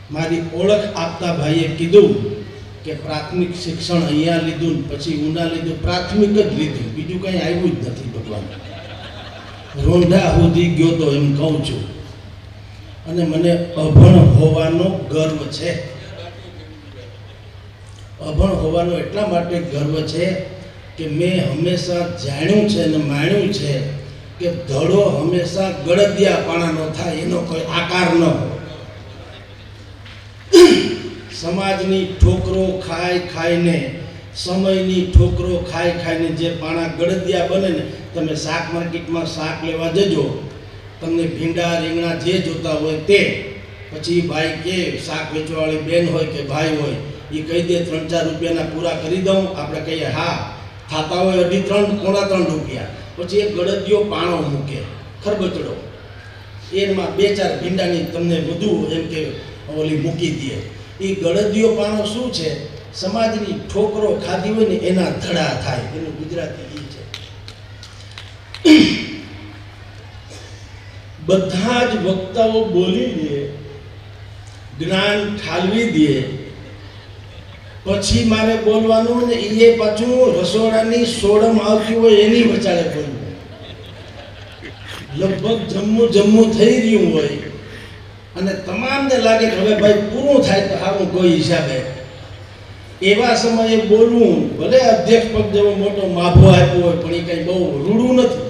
મારી ઓળખ આપતા ભાઈએ કીધું કે પ્રાથમિક શિક્ષણ અહીંયા લીધું ને પછી ઉના લીધું, પ્રાથમિક જ લીધું, બીજું કંઈ આવ્યું જ નથી ભગવાન. રોંઢા સુધી ગયો તો એમ કહું છું. અને મને અભણ હોવાનો ગર્વ છે. અભણ હોવાનો એટલા માટે ગર્વ છે કે મેં હંમેશા જાણ્યું છે અને માણ્યું છે કે ધડો હંમેશા ગળદિયા પાણાનો થાય, એનો કોઈ આકાર ન હોય. સમાજની ઠોકરો ખાઈ ખાઈને, સમયની ઠોકરો ખાઈ ખાઈને જે પાણા ગળદિયા બને ને, તમે શાક માર્કેટમાં શાક લેવા જજો, તમને ભીંડા રીંગણા જે જોતા હોય તે, પછી ભાઈ કે શાક વેચવાવાળી બેન હોય કે ભાઈ હોય, એ કહી દે 3-4 રૂપિયાના પૂરા કરી દઉં, આપણે કહીએ હા, થતા હોય 2.5, 3 રૂપિયા, પછી એક ગળદિયો પાણો મૂકે ખરબચડો, એમાં 2-4 ભીંડાની તમને વધુ એમ કે ઓલી મૂકી દે. એ ગળદિયો પાણો શું છે? સમાજની ઠોકરો ખાધી હોય ને એના ધડા થાય, એનું ગુજરાતી એ છે. બધા જ વક્તાઓ બોલી દે, જ્ઞાન ઠાલવી દે, પછી મારે બોલવાનું ને એ પાછું રસોડાની સોડમ આવતી હોય એની વચાળે બોલવું. લગભગ જમ્મું થઈ રહ્યું હોય અને તમામને લાગે કે હવે ભાઈ પૂરું થાય તો સારું કોઈ હિસાબે, એવા સમયે બોલવું. ભલે અધ્યક્ષ પદ જેવો મોટો માભો આપ્યો હોય પણ એ કંઈ બહુ રૂડું નથી.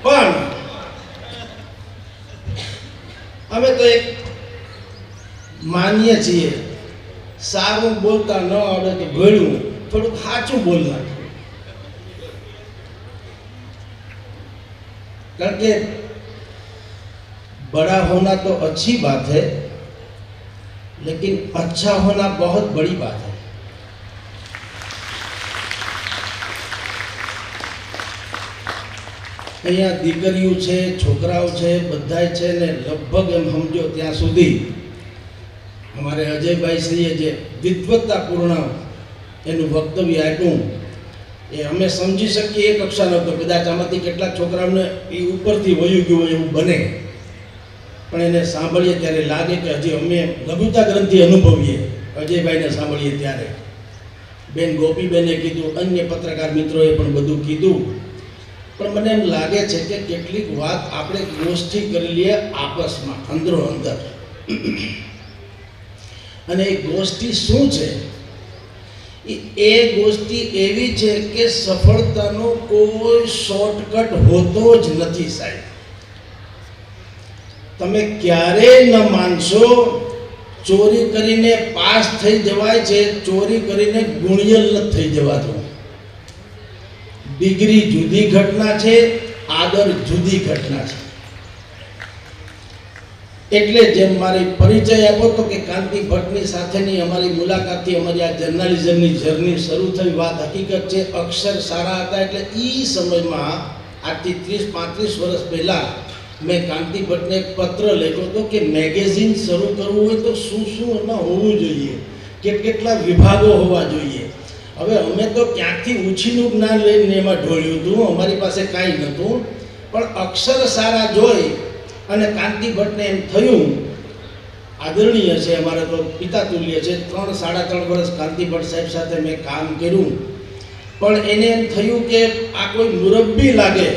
પણ અમે તો એક માનીએ છીએ, સારું બોલતા ન આવડે તો ભણ્યું થોડુંક સાચું બોલના. कारण कि बड़ा होना तो अच्छी बात है, लेकिन अच्छा होना बहुत बड़ी बात है. અહીંયા દીકરીઓ છે, છોકરાઓ છે, બધાય છે ને લગભગ એમ સમજો ત્યાં સુધી અમારે અજયભાઈ શ્રીએ જે વિદ્વત્તાપૂર્ણ એનું વક્તવ્ય આપ્યું એ અમે સમજી શકીએ એ કક્ષાનો હતો. કદાચ આમાંથી કેટલાક છોકરાઓને એ ઉપરથી વયું ગયું હોય એવું બને, પણ એને સાંભળીએ ત્યારે લાગે કે હજી અમે લઘુતા ગ્રંથિ અનુભવીએ. અજયભાઈને સાંભળીએ ત્યારે બેન ગોપીબેને કીધું, અન્ય પત્રકાર મિત્રોએ પણ બધું કીધું, પણ મને એમ લાગે છે કે કેટલીક વાત આપણે ગોષ્ઠી કરી લઈએ આપસમાં અંદરો અંદર. અને એ ગોષ્ઠી શું છે? એ ગોષ્ઠી એવી છે કે સફળતાનો કોઈ શોર્ટકટ હોતો જ નથી સાહેબ. તમે ક્યારેય ન માનશો, ચોરી કરીને પાસ થઈ જવાય છે, ચોરી કરીને ગુણિયલ ન થઈ જવાતું. ડિગ્રી જુદી ઘટના છે, આદર જુદી ઘટના છે. એટલે જેમ મારી પરિચય આપ્યો તો કે કાંતિ ભટ્ટની સાથેની અમારી મુલાકાતથી અમારી આ જર્નાલિઝમની જર્ની શરૂ થઈ. વાત હકીકત છે, અક્ષર સારા હતા એટલે એ સમયમાં આજથી 30-35 વર્ષ પહેલાં મેં કાંતિ ભટ્ટને એક પત્ર લખ્યો હતો કે મેગેઝિન શરૂ કરવું હોય તો શું શું એમાં હોવું જોઈએ, કેટલા વિભાગો હોવા જોઈએ. હવે અમે તો ક્યાંકથી ઉછીનું જ્ઞાન લઈને એમાં ઢોળ્યું હતું, અમારી પાસે કાંઈ નહોતું, પણ અક્ષર સારા જોઈ અને કાંતિ ભટ્ટને એમ થયું આદરણીય છે, અમારે તો પિતા તુલ્ય છે, 3-3.5 વર્ષ કાંતિ ભટ્ટ સાહેબ સાથે મેં કામ કર્યું, પણ એને એમ થયું કે આ કોઈ મુરબ્બી લાગે.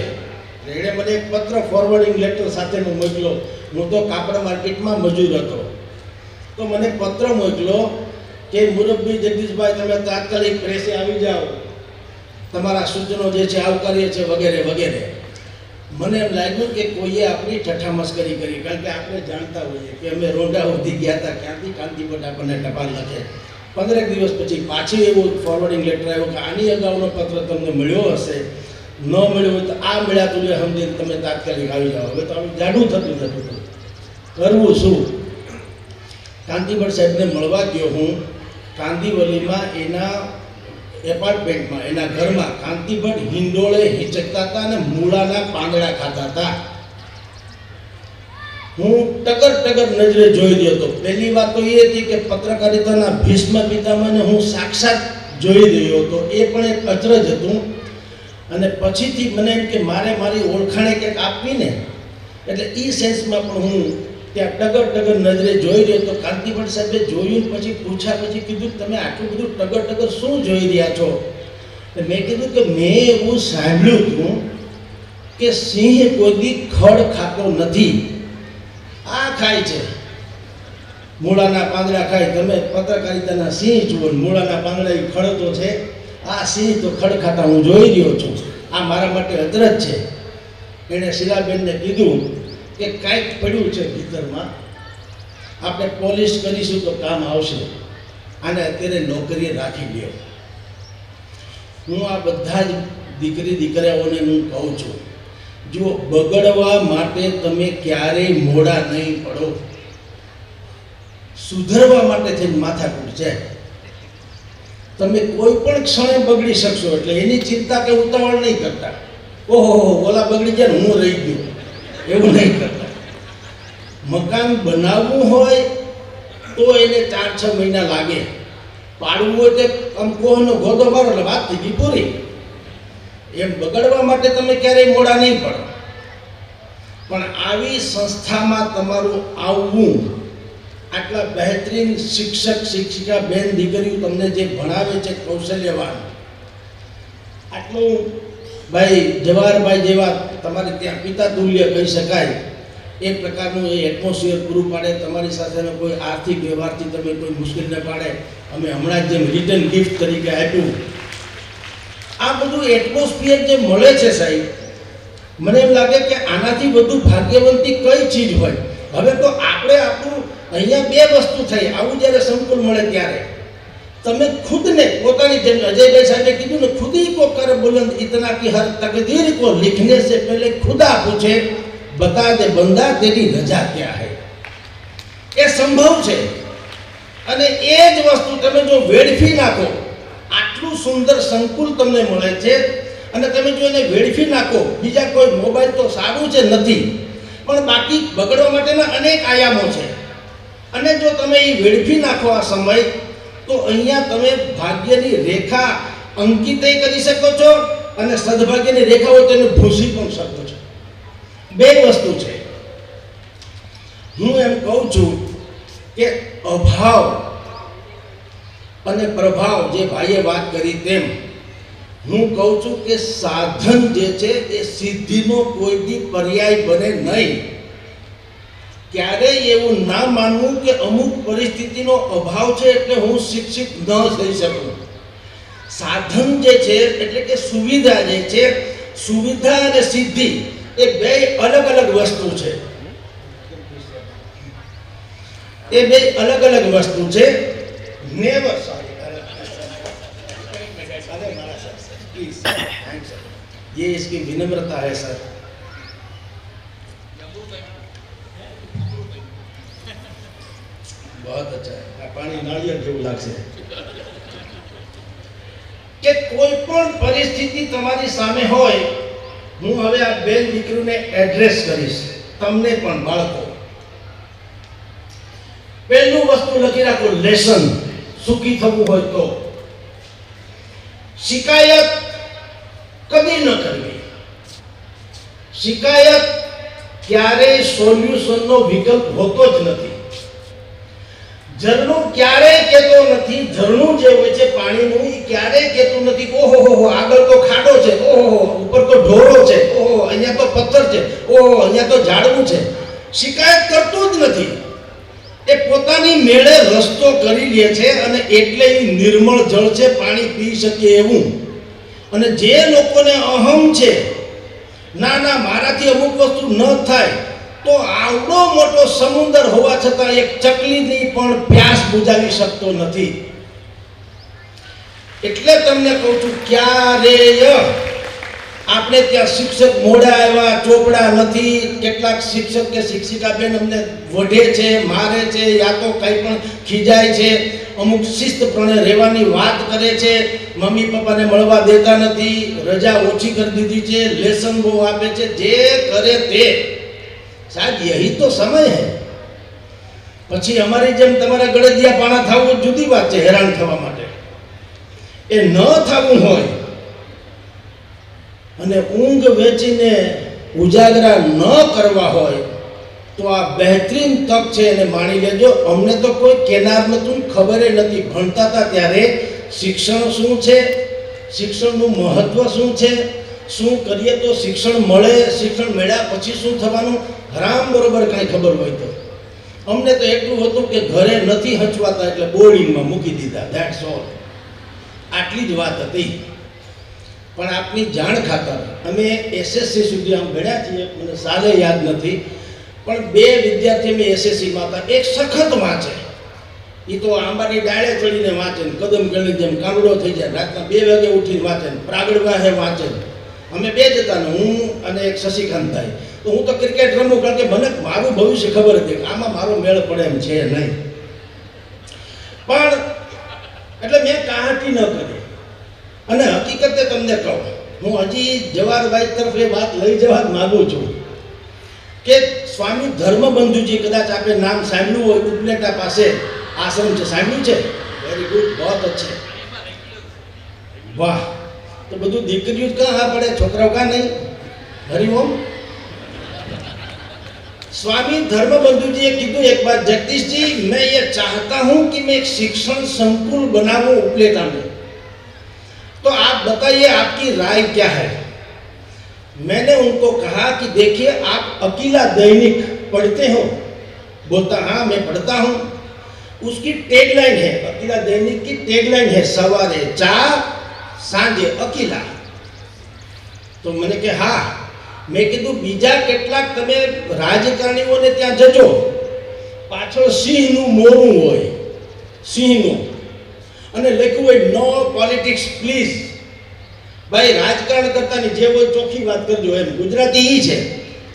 એણે મને એક પત્ર ફોરવર્ડિંગ લેટર સાથેનો મોકલ્યો. હું તો કાપડ માર્કેટમાં મજૂર હતો, તો મને પત્ર મોકલ્યો કે મુરબ્બી જગદીશભાઈ તમે તાત્કાલિક પ્રેસે આવી જાઓ, તમારા સૂચનો જે છે આવકાર્ય છે વગેરે વગેરે. મને એમ લાગ્યું કે કોઈએ આપણી ઠઠ્ઠા મસ્કરી કરી, કારણ કે આપણે જાણતા હોઈએ કે અમે રોંઢા સુધી ગયા હતા, ક્યાંથી કાંતિ ભટ્ટ આપણને ટપાલ લખે. 15 દિવસ પછી પાછી એવું ફોરવર્ડિંગ લેટર આવ્યો કે આની અગાઉનો પત્ર તમને મળ્યો હશે, ન મળ્યો હોય તો આ મળ્યા તું સમજીને તમે તાત્કાલિક આવી જાઓ. હવે તો આમ જાડું થતું હતું, કરવું શું? કાંતિ ભટ્ટ સાહેબને મળવા ગયો હું કાંદીવલીમાં, એના એપાર્ટમેન્ટમાં, એના ઘરમાં. કાંતિ ભટ્ટ હિંડોળે હિંચકતા હતા અને મૂળાના પાંદડા ખાતા હતા. હું ટગર નજરે જોઈ રહ્યો હતો. પહેલી વાત તો એ હતી કે પત્રકારિતાના ભીષ્મ પિતામહને હું સાક્ષાત જોઈ રહ્યો હતો, એ પણ એક અચરજ હતું. અને પછીથી મને એમ કે મારે મારી ઓળખાણે કંઈક આપવી ને, એટલે એ સેન્સમાં પણ હું ત્યાં ટગર નજરે જોઈ રહ્યો તો કાંતિભટ્ટ સાહેબે જોયું પછી પૂછ્યા પછી કીધું તમે આટલું બધું ટગર શું જોઈ રહ્યા છો? મેં કીધું કે મેં એવું સાંભળ્યું હતું કે સિંહ કોઈ દી ખડ ખાતો નથી, આ ખાય છે, મૂળાના પાંદડા ખાય. તમે પત્રકારિતાના સિંહ જુઓ, મૂળાના પાંદડા એ ખડ તો છે, આ સિંહ તો ખડ ખાતા હું જોઈ રહ્યો છું, આ મારા માટે અચરજ છે. એણે શીલાબેનને કીધું કે કાંઈક પડ્યું છે ભીતરમાં, આપણે પોલિશ કરીશું તો કામ આવશે, આને અત્યારે નોકરીએ રાખી લ્યો. હું આ બધા જ દીકરીઓને હું કહું છું, જુઓ, બગડવા માટે તમે ક્યારેય મોડા નહીં પડો, સુધરવા માટે થઈને માથાકૂટ છે. તમે કોઈ પણ ક્ષણે બગડી શકશો એટલે એની ચિંતા કે ઉતાવળ નહીં કરતા. ઓહો ઓલા બગડી ગયા ને હું રહી ગયો, એવું નહીં કરતા. મકાન બનાવવું હોય તો એને 4-6 મહિના લાગે, પાડવું હોય તો આમ કોહનો ગોદો મારો એટલે વાત થઈ ગઈ પૂરી. એમ બગડવા માટે તમે ક્યારેય મોડા નહીં પડો. પણ આવી સંસ્થામાં તમારું આવવું, આટલા બહેતરીન શિક્ષક શિક્ષિકા બેન દીકરીઓ તમને જે ભણાવે છે કૌશલ્યવાન, આટલું ભાઈ જવાહરભાઈ જેવા તમારે ત્યાં પિતા તુલ્ય કહી શકાય એ પ્રકારનું એ એટમોસ્ફિયર પૂરું પાડે. તમારી સાથેનો કોઈ આર્થિક વ્યવહારથી તમે કોઈ મુશ્કેલ ન પાડે. અમે હમણાં જ જેમ રિટર્ન ગિફ્ટ તરીકે આપ્યું, આ બધું એટમોસ્ફિયર જે મળે છે સાહેબ, મને એમ લાગે કે આનાથી વધુ ભાગ્યવંતી કઈ ચીજ હોય. હવે તો આપણે આપણું અહીંયા 2 વસ્તુ થઈ, આવું જ્યારે સંકુલ મળે ત્યારે તમે ખુદને પોતાની જેમ અજયભાઈ સાહેબે કીધું ને, ખુદ ही को कर बुलंद इतना कि हर तकदीर को लिखने से पहले खुदा पूछे बता दे बंदा तेरी रजा क्या है. એ સંભવ છે. અને એ જ વસ્તુ તમે જો વેડફી નાખો, આટલું સુંદર સંકુલ તમને મળે છે અને તમે જો એને વેડફી નાખો, બીજા કોઈ મોબાઈલ તો સારું છે નથી, પણ બાકી બગડવા માટેના અનેક આયામો છે. અને જો તમે એ વેડફી નાખો આ સમય, તો અહીંયા તમે ભાગ્યની રેખા અંકિત કરી શકો છો અને સદભાગ્યની રેખા હોય તો એને ભૂંસી પણ શકો છો. 2 વસ્તુ છે. હું એમ કહું છું કે અભાવ અને પ્રભાવ, જે ભાઈએ વાત કરી તેમ, હું કહું છું કે સાધન જે છે એ સિદ્ધિનો કોઈ દી પર્યાય બને નહીં. ક્યારેય એવું ના માનવું કે અમુક પરિસ્થિતિનો અભાવ છે એટલે હું શિક્ષિત ન થઈ શકું. સાધન જે છે એટલે કે સુવિધા જે છે, સુવિધા અને સિદ્ધિ એ 2 અલગ વસ્તુ છે. એ 2 અલગ વસ્તુ છે. નેવર सॉरी, अरे मारा सर प्लीज, थैंक्स सर, ये इसकी विनम्रता है सर. बहुत अच्छा है. આ પાણી નાળિયેર જેવું લાગશે કે કોઈ પણ પરિસ્થિતિ તમારી સામે હોય. હું હવે આ બેન દીકરીને એડ્રેસ કરીશ, તમને પણ બાળકો. પહેલું વસ્તુ લખી રાખો, લેસન. સુખી થવું હોય તો શિકાયત કદી ન કરવી. શિકાયત ક્યારેય સોલ્યુશનનો વિકલ્પ હોતો જ નથી. ઝરણું ક્યારેય કહેતો નથી, ઝરણું જે હોય છે પાણીનું, એ ક્યારેય કહેતું નથી ઓહો આગળ તો ખાડો છે, ઓહો ઉપર તો ઢોરો છે, ઓહો અહીંયા તો પથ્થર છે, ઓહો અહીંયા તો ઝાડવું છે. શિકાયત કરતું જ નથી. એ પોતાની મેળે રસ્તો કરી લે છે અને એટલે એ નિર્મળ જળ છે, પાણી પી શકે એવું. અને જે લોકોને અહમ છે, ના મારાથી અમુક વસ્તુ ન થાય, તો આવડો મોટો સમુદ્ર હોવા છતાં એક ચકલીની પણ પ્યાસ બુજાવી શકતો નથી. એટલે તમને કહું છું, ક્યારેય આપણે ત્યાં શિક્ષક મોડા આવ્યા, ચોપડા નથી. કેટલાક શિક્ષક કે શિક્ષિકા બેન અમને વઢે છે, મારે છે, યા તો કંઈ પણ ખીજાય છે. અમુક શિસ્તપણે રહેવાની વાત કરે છે, મમ્મી પપ્પાને મળવા દેતા નથી, રજા ઓછી કરી દીધી છે, લેસન બહુ આપે છે. જે કરે તે સાહેબ, યહી તો સમય હે. પછી અમારી જેમ તમારા ગળદિયા પાણા થવું જુદી વાત છે, હેરાન થવા માટે. એ ન થવું હોય અને ઊંઘ વેચીને ઉજાગરા ન કરવા હોય તો આ બહેતરીન તક છે, એને માણી લેજો. અમને તો કોઈ કેનાર નહોતું, ખબર નથી. ભણતા હતા ત્યારે શિક્ષણ શું છે, શિક્ષણનું મહત્વ શું છે, શું કરીએ તો શિક્ષણ મળે, શિક્ષણ મળ્યા પછી શું થવાનું, હરામ બરોબર કાંઈ ખબર હોય તો. અમને તો એટલું હતું કે ઘરે નથી હંચવાતા એટલે બોર્ડિંગમાં મૂકી દીધા, ધેટ્સ ઓલ. આટલી જ વાત હતી. પણ આપની જાણ ખાતર અમે એસએસસી સુધી આમ ભણ્યા છીએ, મને સાલે યાદ નથી, પણ 2 વિદ્યાર્થી અમે એસએસસીમાં હતા. એક સખત વાંચે, એ તો આંબાની ડાળે ચડીને વાંચે, કદમ ગણી જેમ કાનુડો થઈ જાય, રાતના 2 વાગે ઉઠીને વાંચે, પ્રાગડ વાહે વાંચે. અમે 2 જ હતા ને, હું અને એક શશિકાંતભાઈ. તો હું તો ક્રિકેટ રમું, કારણ કે મને મારું ભવિષ્ય ખબર હતી કે આમાં મારો મેળ પડે એમ છે નહીં. પણ એટલે મેં કાહટી ન કરી. અને હકીકતે તમને કહું, હું હજી જવાહરભાઈ તરફ એ વાત લઈ જવા માંગુ છું કે સ્વામી ધર્મબંધુજી, કદાચ આપે નામ સાંભળ્યું હોય, ઉપલેટા પાસે આશ્રમ છે, સાંભળ્યું છે? વેરી ગુડ, બહુ અચ્છે, વાહ. तो બધું દીકરીઓ કાં હા પડે, છોકરાઓ કાં નહીં? હરિઓમ. स्वामी धर्मबंधु जी कीधु एक बात, जगदीश जी मैं ये चाहता हूं कि मैं एक शिक्षण संकुल बनाऊं उपलेटा में, तो आप बताइए आपकी राय क्या है? मैंने उनको कहा कि देखिए आप अकेला दैनिक पढ़ते हो? बोलता हाँ मैं पढ़ता हूं. उसकी टैगलाइन है, अकेला दैनिक की टैगलाइन है, सवारे चा सांजे अकेला. तो मैंने कहा हाँ. मैं कीधु बीजा केटलाक तमे राजकारणीओने त्यां जजो, पाछळ सिंहनुं मोरुं होय, सिंहनुं, अने लख्युं होय नो पॉलिटिक्स प्लीज. भाई राजकारण करतानी जे होय चोखी बात करजो. एम गुजराती ई छे,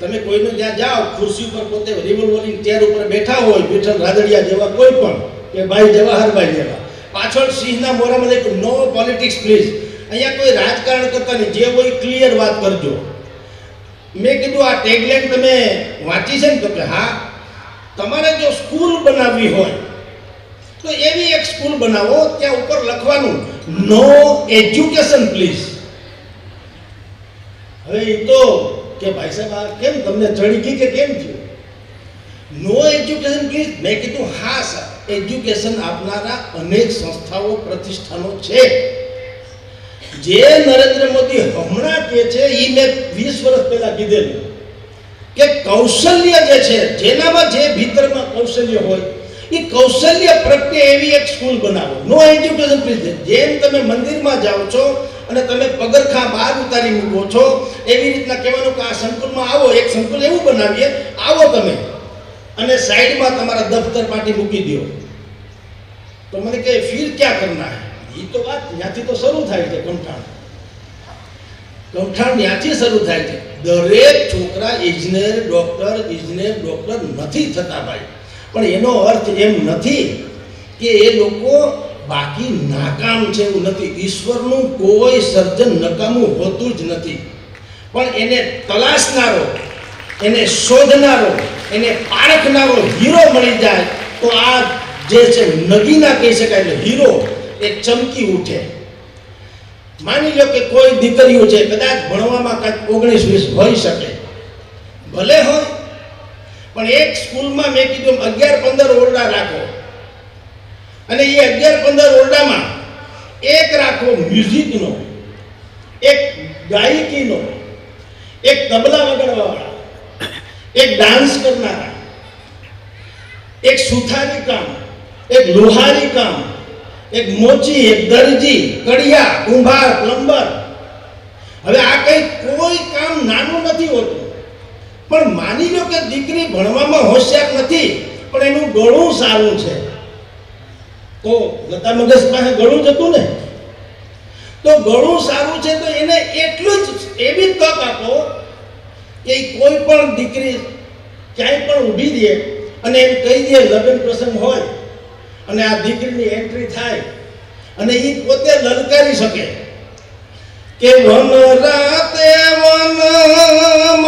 तमे कोईनो ज्यां जाओ, खुर्सी पर पोते रिवोल्विंग चेर पर बैठा होय, विठल रादड़िया जेवा कोई पण, के भाई जवाहरभाई जेवा, पाछळ सिंहना मोरामां लख्युं नो पॉलिटिक्स प्लीज. अहींया कोई राजकारण करतानी जे होय क्लियर बात करजो. मैं कीधु आ टेगलाइन तमे वांची छे ने? तो के हाँ. तमारे जो स्कूल बनावी होय तो एवी एक स्कूल बनावो, त्यां उपर लखवानुं नो एज्युकेशन प्लीज. हवे ई तो के भाई साहब आ केम तमने चढ़ी गई के केम थयुं? No education please. मैं कीधुं हाँ सर, एज्युकेशन आपनारा अनेक संस्थाओं प्रतिष्ठानों छे. जे नरेंद्र मोदी हमणा के छे ई मैं 20 वर्ष पहला कीधेलुं के कौशल्य जे छे, जेनामां जे भीतरमां कौशल्य होय ई कौशल्य प्रत्ये एवी एक स्कूल बनावो. No education please. जेम तमे मंदिरमां जाओ छो અને તમે પગરખા બહાર ઉતારી મૂકો છો, એવી રીતના કહેવાનું કે આ સંકુલમાં આવો, એક સંકુલ એવું બનાવીએ, આવો તમે અને સાઈડમાં તમારા દફતર પાટી મૂકી દો. તો મને કહે ફિર ક્યાં કરના है? ये तो बात ત્યાંથી તો શરૂ થાય છે. કમઠાણ ત્યાંથી શરૂ થાય છે. દરેક છોકરા ઇજનેર ડોક્ટર નથી થતા ભાઈ. પણ એનો અર્થ એમ નથી કે એ લોકો બાકી નાકામ છે, એવું નથી. ઈશ્વરનું કોઈ સર્જન નકામું હોતું જ નથી. પણ એને તલાશનારો, એને શોધનારો, એને પારખનારો હીરો મળી જાય તો આ જે છે નગીના કહી શકાય, એટલે હીરો એ ચમકી ઉઠે. માની લો કે કોઈ દીકરીઓ છે, કદાચ ભણવામાં કાંઈક 19-20 હોઈ શકે, ભલે હોય, પણ એક સ્કૂલમાં મેં કીધું 11-15 ઓરડા રાખો અને એ 11-15 ઓરડામાં એક રાખો મ્યુઝિકનો, એક ગાયકીનો, એક તબલા વગાડવાવાળા, એક ડાન્સ કરનારા, એક સુથારી કામ, એક લોહારી કામ, एक मोची, एक दर्जी, कड़िया, कुंभार, प्लम्बर. હવે આ કઈ કોઈ કામ નાનું નથી હોતું. પણ માની લો કે દીકરી ભણવામાં હોશિયાર નથી, પણ એનું ગળું સારું છે, તો લતા મંગેશકર પાસે ગળું જ હતું ને, તો ગળું સારું છે તો એને એટલું જ એવી તક આપો કે કોઈ પણ દીકરી ક્યાંય પણ ઊભી દે અને એમ કહી દે લગ્ન પ્રસંગ હોય અને આ દીકરીની એન્ટ્રી થાય અને એ પોતે લલકારી શકે કે વન રાતે વનમાં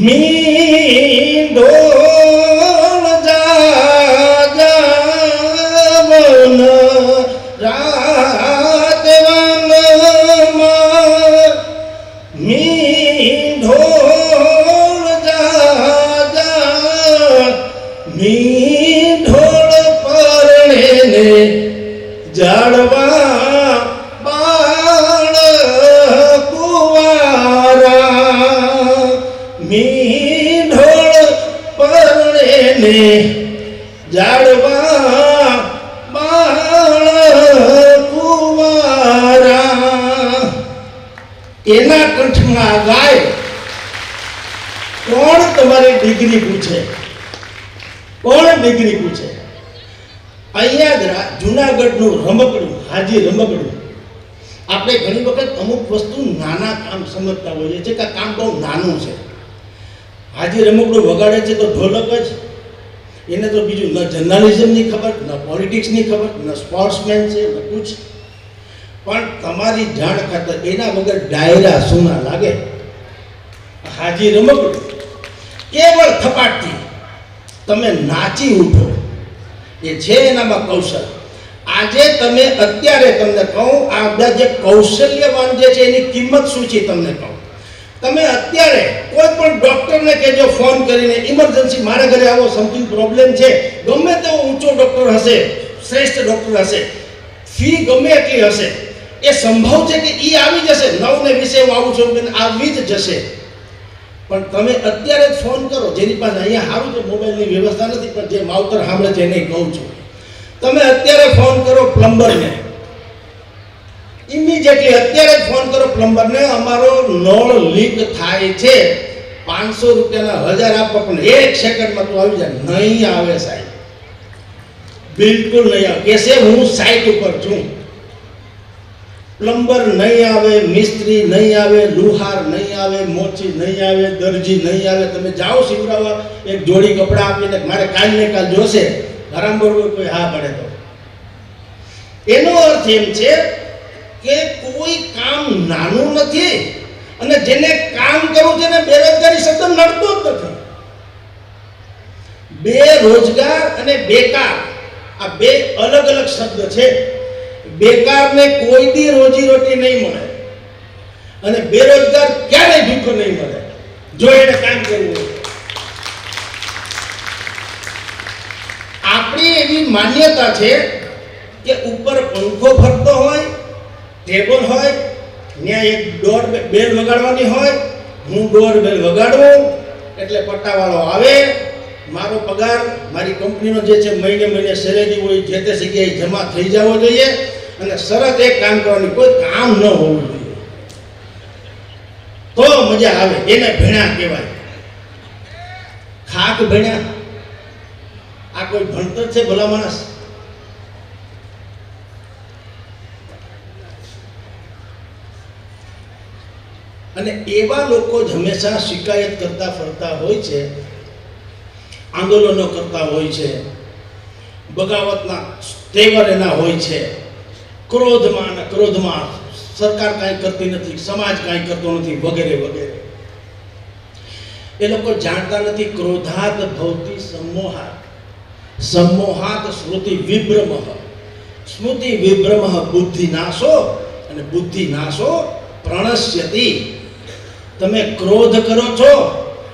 મીંઢોળ જાજા, વન રાતે વનમાં મીંઢોળ મીંઢોળ પરણે ને જાડવા બાળ કુંવારા એના કંઠમાં ગાય કોણ તમારી ડિગ્રી પૂછે? કોણ ડિગ્રી પૂછે? અહીંયા જુનાગઢનું રમકડું, હાજી રમકડું, આપણે ઘણી વખત અમુક વસ્તુ નાના કામ સમજતા હોઈએ છીએ કે કામ બહુ નાનું છે. હાજી રમકડું વગાડે છે તો ઢોલક જ, એને તો બીજું ન જર્નાલિઝમની ખબર, ન પોલિટિક્સની ખબર, ન સ્પોર્ટ્સમેન છે, ન કુછ. પણ તમારી જાણ ખાતર એના વગર ડાયરા સુના લાગે. હાજી રમકડું કેવળ થપાટથી તમે નાચી ઉઠો, એ છે એનામાં કૌશલ. આજે તમે અત્યારે તમને કહું, આ બધા જે કૌશલ્યવાન જે છે એની કિંમત શું છે તમને કહું. તમે અત્યારે કોઈ પણ ડૉક્ટરને કહેજો ફોન કરીને, ઇમરજન્સી મારા ઘરે આવો, સમથિંગ પ્રોબ્લેમ છે, ગમે તેવો ઊંચો ડૉક્ટર હશે, શ્રેષ્ઠ ડૉક્ટર હશે, ફી ગમે એટલી હશે, એ સંભવ છે કે એ આવી જશે. 9:20 હું આવું છું, આવી જ જશે. પણ તમે અત્યારે જ ફોન કરો, જેની પાસે અહીંયા સારું છે, મોબાઈલની વ્યવસ્થા નથી, પણ જે માવતર સાંભળે છે એને કહું છું, તમે અત્યારે ફોન કરો પ્લમ્બરને, ઇમિડિયેટલી અત્યારે જ ફોન કરો પ્લમ્બરને, અમારો નળ લીક થાય છે, 500 રૂપિયાના 1000 આપવા, પણ 1 સેકન્ડમાં તું આવી જાય. નહીં આવે સાહેબ, બિલકુલ નહીં આવે. કહેશે હું સાઇટ ઉપર છું. પ્લમ્બર નહીં આવે, મિસ્ત્રી નહીં આવે, લુહાર નહીં આવે, મોચી નહીં આવે, દરજી નહીં આવે. તમે જાઓ સીવડાવવા, એક જોડી કપડાં આપીને મારે કાલ ને કાલ જોશે, આરામ બરોબર કોઈ હા પડે તો. એનો અર્થ એમ છે કે કોઈ કામ નાનું નથી, અને જેને કામ કરવું છે ને બેરોજગારી શબ્દ નડતો જ નથી. બેરોજગાર અને બેકાર આ બે અલગ અલગ શબ્દ છે. બેકારને કોઈ દી રોજી રોટી નહીં મળે, અને બેરોજગાર ક્યારેય ભીખો નહીં મળે જો એને કામ કરવું હોય. આપણી એવી માન્યતા છે કે ઉપર પંખો ફરતો હોય, ટેબલ હોય, ત્યાં એક ડોર બેલ વગાડવાની હોય, હું ડોર બેલ વગાડું એટલે પટ્ટાવાળો આવે, મારો પગાર મારી કંપનીનો જે છે મહિને મહિને સેલેરી હોય જે તે જગ્યાએ જમા થઈ જવો જોઈએ, અને શરત એક કામ કરવાની, કોઈ કામ ન હોવું જોઈએ તો મજા આવે. એને ભણ્યા કહેવાય. ખાક ભણ્યા, આ કોઈ ભણતર છે ભલા માણસ? અને એવા લોકો જ હંમેશા શિકાયત કરતા ફરતા હોય છે, આંદોલનો કરતા હોય છે, બગાવતના તેવર એના હોય છે, ક્રોધમાં અને ક્રોધમાં સરકાર કાંઈ કરતી નથી, સમાજ કાંઈ કરતો નથી, વગેરે વગેરે. એ લોકો જાણતા નથી ક્રોધાત ભવતી સમોહાત, સમોહાત સ્મૃતિ વિભ્રમ, સ્મૃતિ વિભ્રમ બુદ્ધિ નાશો, અને બુદ્ધિ નાશો પ્રણશ્યતિ. તમે ક્રોધ કરો છો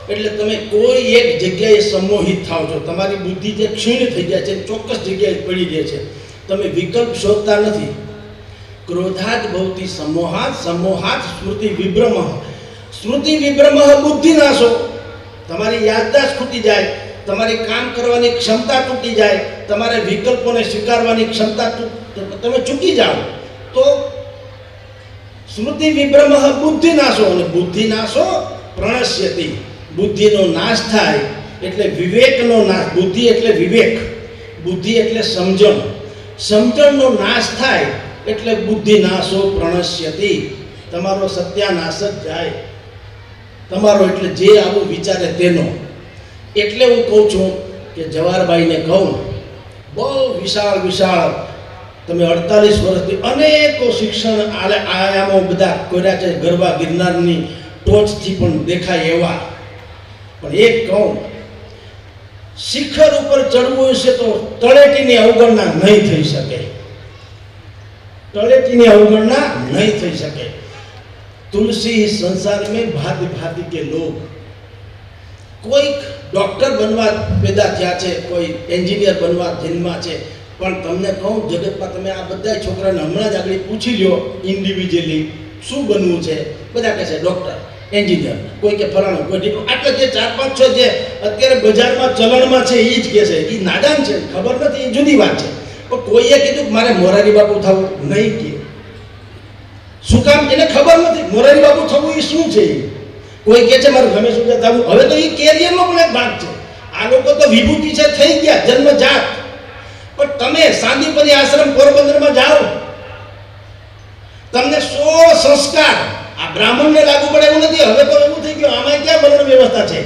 એટલે તમે કોઈ એક જગ્યાએ સંમોહિત થાવ છો, તમારી બુદ્ધિ જે ક્ષીણ થઈ જાય છે, ચોક્કસ જગ્યાએ પડી જાય છે, તમે વિકલ્પ શોધતા નથી. ક્રોધાત ભવતી સમોહાત, સમોહાત સ્મૃતિ વિભ્રમ, સ્મૃતિ વિભ્રમ બુદ્ધિ નાશો. તમારી યાદદાસ્ત ખૂટી જાય, તમારી કામ કરવાની ક્ષમતા તૂટી જાય, તમારે વિકલ્પોને સ્વીકારવાની ક્ષમતા તમે ચૂકી જાઓ તો સ્મૃતિ વિભ્રમ બુદ્ધિ નાશો, અને બુદ્ધિ નાશો પ્રણશ્યતિ. બુદ્ધિનો નાશ થાય એટલે વિવેકનો નાશ. બુદ્ધિ એટલે વિવેક, બુદ્ધિ એટલે સમજણ, સમજણનો નાશ થાય એટલે બુદ્ધિ નાશો પ્રણશ્યતિ. તમારો સત્યાનાશ જ જાય તમારો, એટલે જે આવું વિચારે તેનો. એટલે હું કહું છું કે જવાહરભાઈને કહું, બહુ વિશાળ વિશાળ તમે 48 વર્ષથી અનેકો શિક્ષણ આયામો બધા કર્યા છે, ગરબા ગિરનારની ટોચથી પણ દેખાય એવા. પણ એક કહું, શિખર ઉપર ચડવું હશે તો તળેટીની અવગણના નહીં થઈ શકે, તળેટીની અવગણના નહીં થઈ શકે. તુલસી સંસાર में भांति भांति के लोग, કોઈક ડોક્ટર બનવા પેદા થયા છે, કોઈ એન્જિનિયર બનવા જન્મા છે, પણ તમને કહું જગતમાં તમે આ બધા છોકરાને હમણાં જ આગળ પૂછી લ્યો ઇન્ડિવિજ્યુઅલી શું બનવું છે, બધા કહે છે ડૉક્ટર. એન્જિનિયર, કોઈ કે ફલાણું, કોઈ ડિપ્લોમા, આટલે જે 4-5 6 જે અત્યારે બજારમાં ચલણમાં છે એ જ કહે છે. એ નાદાન છે, ખબર નથી, એ જુદી વાત છે. પણ કોઈએ કીધું કે મારે મોરારી બાપુ થવું નહીં કહે. શું કામ? એને ખબર નથી મોરારી બાપુ થવું એ શું છે. કોઈ કહે છે મારે રમેશ ઓઝા થવું. હવે તો એ કેરિયરનો પણ એક ભાગ છે. આ લોકો તો વિભૂતિ છે, થઈ ગયા જન્મજાત. પણ તમે સાંદીપની આશ્રમ પોરબંદરમાં જાઓ, તમને 100 સંસ્કાર આ બ્રાહ્મણને લાગુ પડે એવું નથી. હવે તો એવું થઈ ગયું, આમાં ક્યાં વર્ણ વ્યવસ્થા છે?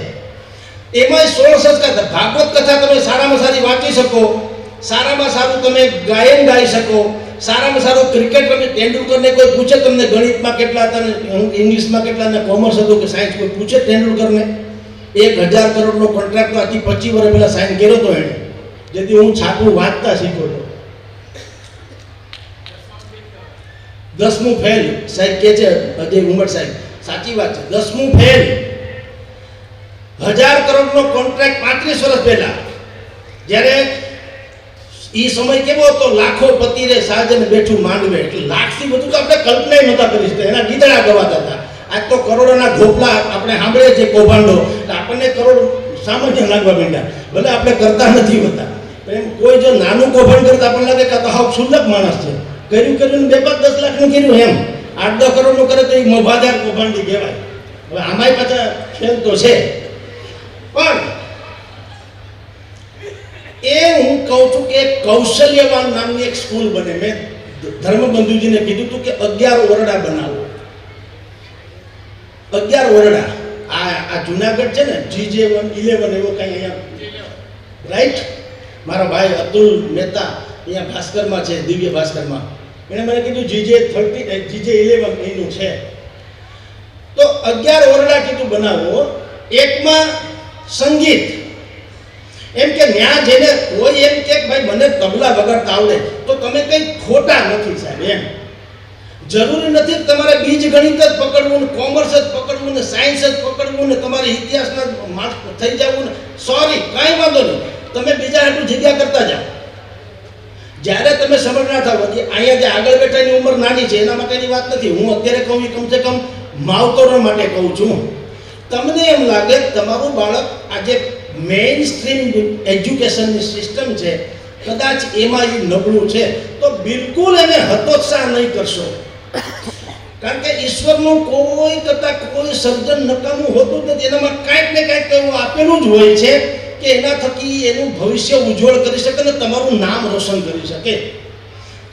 એમાં 16 સંસ્કાર. ભાગવત કથા તમે સારામાં સારી વાંચી શકો, સારામાં સારું તમે ગાયન ગાઈ શકો, સારામાં સારું ક્રિકેટ રમે. તેંડુલકરને કોઈ પૂછે તમને ગણિતમાં કેટલા હતા ને ઇંગ્લિશમાં કેટલા ને કોમર્સ હતું કે સાયન્સ, કોઈ પૂછે તેંડુલકરને? 1000 કરોડનો કોન્ટ્રાક્ટ તો આથી 25 વર્ષ પહેલા સાઇન કર્યો હતો એણે, જેથી હું છાપું વાંચતા શીખ્યો હતો. 10મું ફેલ સાહેબ કહે છે અજય ઉમર સાહેબ, સાચી વાત છે. 10મું ફેલ. 1000 કરોડનો કોન્ટ્રાક્ટ 35 વર્ષ પહેલા. જ્યારે એ સમય કેવો હતો, લાખો પતિ રે સાજન બેઠું માંડવે. એટલે લાખથી બધું તો આપણે કલ્પના નહોતા કરી શકતા. એના ગીતડા ગવાતા હતા. આજ તો કરોડોના ઘોપલા આપણે સાંભળીએ છીએ, કૌભાંડો. આપણને કરોડ સામાન્ય લાગવા માંડ્યા, ભલે આપણે કરતા નથી હોતા. એમ કોઈ જો નાનું કૌભાંડ કરતા આપણને લાગે કે આ તો હાવ ક્ષુલ્લક માણસ છે. કર્યું 2-5-10 લાખનું કર્યું, એમ 8-10 કરોડનું કરે તો એ મોભાદાર કૌભાંડી કહેવાય. હવે આમાંય પાછા ખેલ તો છે. પણ એ હું કહું છું કે કૌશલ્યવાન નામની એક સ્કૂલ બને. મેં ધર્મબંધુજીને કીધું હતું કે 11 ઓરડા બનાવો. 11 ઓરડા. આ જુનાગઢ છે ને, GJ1 11 એવો કંઈ અહીંયા, રાઈટ? મારા ભાઈ અતુલ મહેતા અહીંયા ભાસ્કરમાં છે, દિવ્ય ભાસ્કરમાં. એણે મને કીધું GJ11 એનું છે. તો 11 ઓરડા કીધું બનાવો. એકમાં સંગીત. એમ કે ન્યા જઈને કોઈ એમ કે ભાઈ મને તબલા વગાડતા આવડે તો તમે કંઈ ખોટા નથી સાહેબ. એમ જરૂરી નથી તમારે બીજ ગણિત જ પકડવું ને કોમર્સ જ પકડવું ને સાયન્સ જ પકડવું ને તમારે ઇતિહાસના માર્ક્સ થઈ જવું ને. સોરી, કાંઈ વાંધો નહીં, તમે બીજા આટલું જગ્યા કરતા જાઓ. જ્યારે તમે સમજ ના થાવ, અહીંયા જે આગળ બેઠાની ઉંમર નાની છે એના માટેની વાત નથી. હું અત્યારે કહું એ કમસે કમ માવતરો માટે કહું છું. તમને એમ લાગે તમારું બાળક આજે મેઇન સ્ટ્રીમ એજ્યુકેશનની સિસ્ટમ છે, કદાચ એમાં એ નબળું છે, તો બિલકુલ એને હતોત્સાહ નહીં કરશો. કારણ કે ઈશ્વરનું કોઈ કરતા કોઈ સર્જન નકામું હોતું જ નથી. એનામાં કાંઈક ને કાંઈક એવું આપેલું જ હોય છે કે એના થકી એનું ભવિષ્ય ઉજ્જવળ કરી શકે ને તમારું નામ રોશન કરી શકે.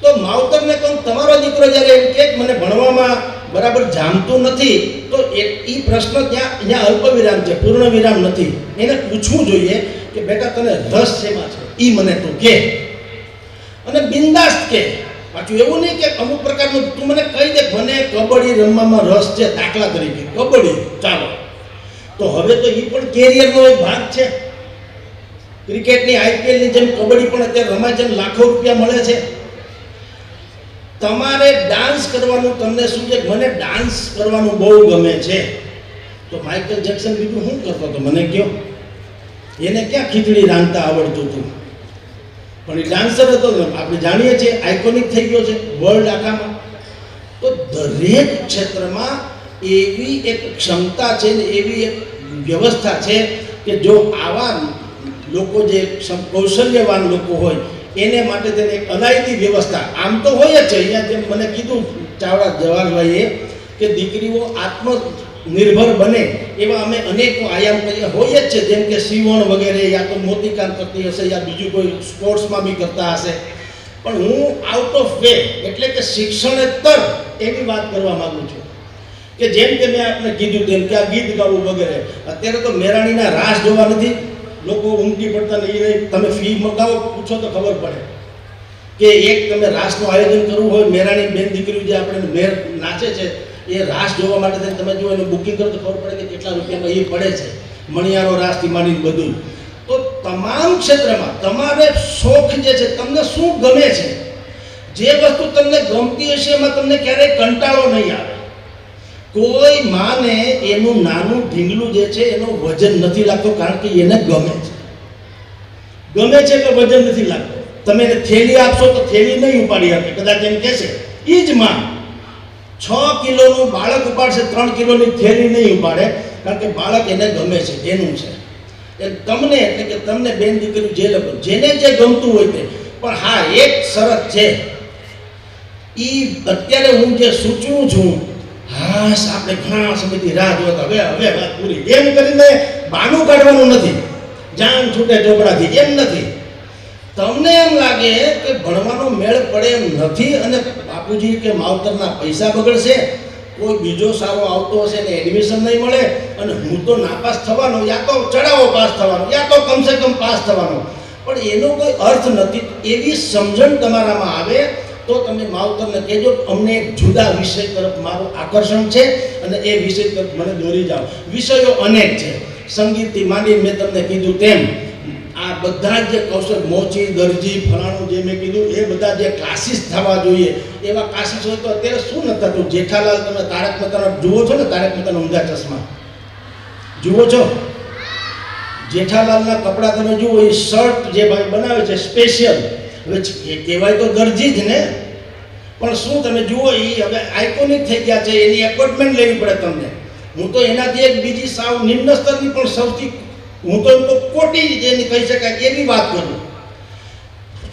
તો માવતરને કહું, તમારો દીકરો જ્યારે એમ કે મને ભણવામાં બરાબર જામતું નથી, તો એ પ્રશ્ન ત્યાં અલ્પ વિરામ છે, પૂર્ણ વિરામ નથી. એને પૂછવું જોઈએ કે બેટા તને રસ શેમાં છે, એ મને તું કહે. અને બિંદાસ્ત કે. પાછું એવું નહીં કે અમુક પ્રકારનું તું મને કહી દે મને કબડ્ડી રમવામાં રસ છે, દાખલા તરીકે કબડ્ડી, ચાલો તો હવે તો એ પણ કેરિયરનો એક ભાગ છે. ક્રિકેટની IPLની જેમ કબડ્ડી પણ અત્યારે રમાય છે, લાખો રૂપિયા મળે છે. તમારે ડાન્સ કરવાનું, તમને શું છે, મને ડાન્સ કરવાનું બહુ ગમે છે, તો માઇકલ જેક્સન બીજું શું કરતો હતો મને કહો? એને ક્યાં ખીચડી રાંધતા આવડતું હતું, પણ એ ડાન્સર હતો. આપણે જાણીએ છીએ આઇકોનિક થઈ ગયો છે વર્લ્ડ આખામાં. તો દરેક ક્ષેત્રમાં એવી એક ક્ષમતા છે ને એવી એક વ્યવસ્થા છે કે જો આવા લોકો જે કૌશલ્યવાન લોકો હોય એને માટે તેને એક અલાયદી વ્યવસ્થા આમ તો હોય જ છે. અહીંયા જેમ મને કીધું ચાવડા જવાહરભાઈએ કે દીકરીઓ આત્મનિર્ભર બને એવા અમે અનેકો આયામ કરીએ હોય જ છે. જેમ કે સીવણ વગેરે, યા તો મોતીકામ કરતી હશે, યા બીજું કોઈ સ્પોર્ટ્સમાં બી કરતા હશે. પણ હું આઉટ ઓફ વે એટલે કે શિક્ષણેતર એવી વાત કરવા માગું છું કે જેમ કે મેં આપને કીધું તેમ કે આ ગીત ગાવું વગેરે. અત્યારે તો મેરાણીના રાસ જોવા નથી લોકો ઉમટી પડતા નહીં. તમે ફી મગાવો, પૂછો તો ખબર પડે કે એક તમે રાસનું આયોજન કરવું હોય, મેરાણી બેન દીકરીઓ જે આપણે મેર નાચે છે એ રાસ જોવા માટે તમે જો એનું બુકિંગ કરો તો ખબર પડે કે કેટલા રૂપિયામાં એ પડે છે. મણિયારો રાસથી માંડીને બધું. તો તમામ ક્ષેત્રમાં તમારે શોખ જે છે, તમને શું ગમે છે, જે વસ્તુ તમને ગમતી હશે એમાં તમને ક્યારેય કંટાળો નહીં આવે. કોઈ માને એનું નાનું ઢીંગલું જે છે એનો વજન નથી લાગતો, કારણ કે એને ગમે છે. ગમે છે એટલે વજન નથી લાગતો. તમે એને થેલી આપશો તો થેલી નહીં ઉપાડી આપે, કદાચ એમ કહેશે એ જ માં 6 કિલોનું બાળક ઉપાડશે, 3 કિલોની થેલી નહીં ઉપાડે, કારણ કે બાળક એને ગમે છે, એનું છે. એ તમને એટલે કે તમને બેન દીકરી જે લોકો જેને જે ગમતું હોય તે. પણ હા, એક શરત છે, અત્યારે હું જે સૂચવું છું, હા આપણે ઘણા સમયથી રાહ જોતા, હવે વાત પૂરી એમ કરીને બાનું કાઢવાનું નથી, જાન છૂટે ચોપડાથી એમ નથી. તમને એમ લાગે કે ભણવાનો મેળ પડે એમ નથી અને બાપુજી કે માવતરના પૈસા બગડશે, કોઈ બીજો સારો આવતો હશે ને એડમિશન નહીં મળે અને હું તો નાપાસ થવાનો, યા તો ચડાવો પાસ થવાનો, યા તો કમસે કમ પાસ થવાનો, પણ એનો કોઈ અર્થ નથી. એવી સમજણ તમારામાં આવે તો તમે માવતરને કહેજો, અમને એક જુદા વિષય તરફ મારું આકર્ષણ છે અને એ વિષય તરફ મને દોરી જાઓ. વિષયો અનેક છે, સંગીતથી માંડી મેં તમને કીધું તેમ આ બધા જે કૌશલ, મોચી, દરજી, ફલાણું જે મેં કીધું એ બધા જે ક્લાસીસ થવા જોઈએ એવા ક્લાસીસ હોય તો અત્યારે શું નથી થતું. જેઠાલાલ, તમે તારક મહેતાનો જુઓ છો ને, તારક મહેતાનો ઊંધા ચશ્મા જુઓ છો? જેઠાલાલના કપડાં તમે જુઓ, એ શર્ટ જે ભાઈ બનાવે છે સ્પેશિયલ, હવે એ કહેવાય તો દરજી જ ને, પણ શું તમે જુઓ, એ હવે આઇકોનિક થઈ ગયા છે, એની એપોઇન્ટમેન્ટ લેવી પડે તમને. હું તો એનાથી એક બીજી સાવ નિમ્ન સ્તરની પણ સૌથી, હું તો કોટી જેની કહી શકાય એવી વાત કરું.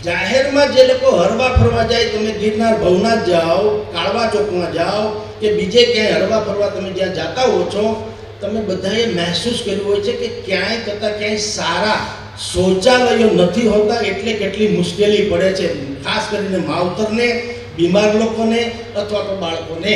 જાહેરમાં જે લોકો હરવા ફરવા જાય, તમે ગિરનાર ભવનાથ જાઓ, કાળવા ચોકમાં જાઓ કે બીજે ક્યાંય હરવા ફરવા તમે જ્યાં જતા હો છો, તમે બધાએ મહેસૂસ કર્યું હોય છે કે ક્યાંય કરતાં ક્યાંય સારા શૌચાલયો નથી હોતા, એટલે કેટલી મુશ્કેલી પડે છે, ખાસ કરીને માવતરને, બીમાર લોકોને અથવા તો બાળકોને.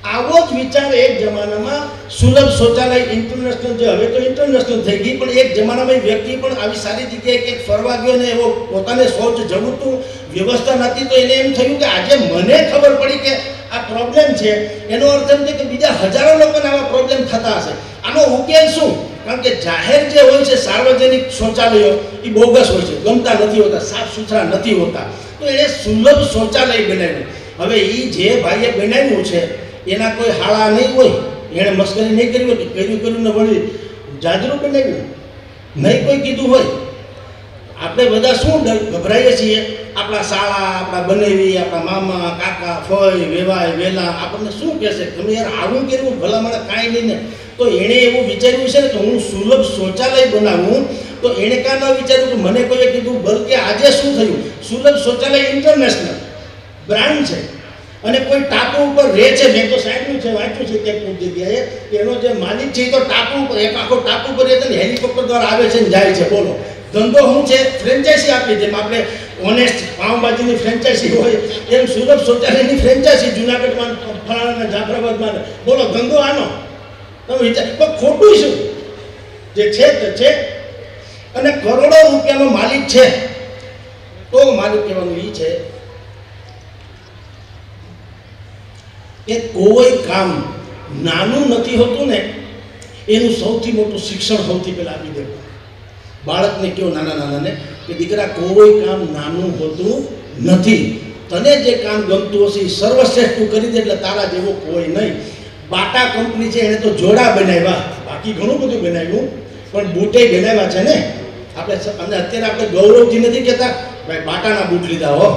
આવો જ વિચાર એક જમાનામાં સુલભ શૌચાલય ઇન્ટરનેશનલ, જે હવે તો ઇન્ટરનેશનલ થઈ ગઈ, પણ એક જમાનામાં વ્યક્તિ પણ આવી સારી જગ્યાએ કંઈક ફરવા ગયો ને એવો પોતાને શૌચ જવું હતું, વ્યવસ્થા નથી, તો એને એમ થયું કે આજે મને ખબર પડી કે આ પ્રોબ્લેમ છે, એનો અર્થ એમ છે કે બીજા હજારો લોકોને આવા પ્રોબ્લેમ થતા હશે. આનો ઉકેલ શું? કારણ કે જાહેર જે હોય છે સાર્વજનિક શૌચાલયો એ બોગસ હોય છે, ગમતા નથી હોતા, સાફ સુથરા નથી હોતા, તો એણે સુલભ શૌચાલય બનાવ્યું. હવે એ જે ભાઈએ બનાવ્યું છે એના કોઈ હાળા નહીં હોય, એણે મસ્કરી નહીં કરી હોય, કર્યું ને વળી જાજરું બનાવ્યું નહીં કોઈ કીધું હોય. આપણે બધા શું ગભરાઈએ છીએ, આપણા શાળા, આપણા બનેવી, આપણા મામા, કાકા, ફોઈ, વેવાય, વેલા આપણને શું કહેશે, તમે યાર આવું કર્યું, ભલામણ કાંઈ નહીં ને. તો એણે એવું વિચાર્યું છે ને કે હું સુલભ શૌચાલય બનાવું, તો એણે કાં ન વિચાર્યું કે મને કોઈએ કીધું, બલકે આજે શું થયું, સુલભ શૌચાલય ઇન્ટરનેશનલ બ્રાન્ડ છે અને કોઈ ટાપુ ઉપર રહે છે. મેં તો સાંભળ્યું છે, વાંચ્યું છે ક્યાંક જગ્યાએ, એનો જે માલિક છે એ તો ટાપુ ઉપર, એક આખો ટાપુ પર રહે છે ને હેલિકોપ્ટર દ્વારા આવે છે ને જાય છે. બોલો, ધંધો શું છે? ફ્રેન્ચાઇઝી આપી, જેમ આપણે ઓનેસ્ટ પાઉંભાજીની ફ્રેન્ચાઇઝી હોય એમ સુલભ શૌચાલયની ફ્રેન્ચાઇઝી જુનાગઢમાં, ફલાણાના જાફરાબાદમાં. બોલો, ધંધો આનો. તમે વિચાર, પણ ખોટું શું? જે છે તે છે, અને કરોડો રૂપિયાનો માલિક છે, તો માલિક કહેવાનું એ છે કે કોઈ કામ નાનું નથી હોતું ને, એનું સૌથી મોટું શિક્ષણ સૌથી પહેલાં આપી દેવું. બાળકને કહો, નાના કે દીકરા, કોઈ કામ નાનું હોતું નથી, તને જે કામ ગમતું હશે એ સર્વશ્રેષ્ઠ તું કરી દે, એટલે તારા જેવો કોઈ નહીં. બાટા કંપની છે, એણે તો જોડા બનાવ્યા, બાકી ઘણું બધું બનાવ્યું, પણ બૂટે બનાવ્યા છે ને આપણે. અને અત્યારે આપણે ગૌરવથી નથી કહેતા ભાઈ બાટાના બૂટ લીધા હો,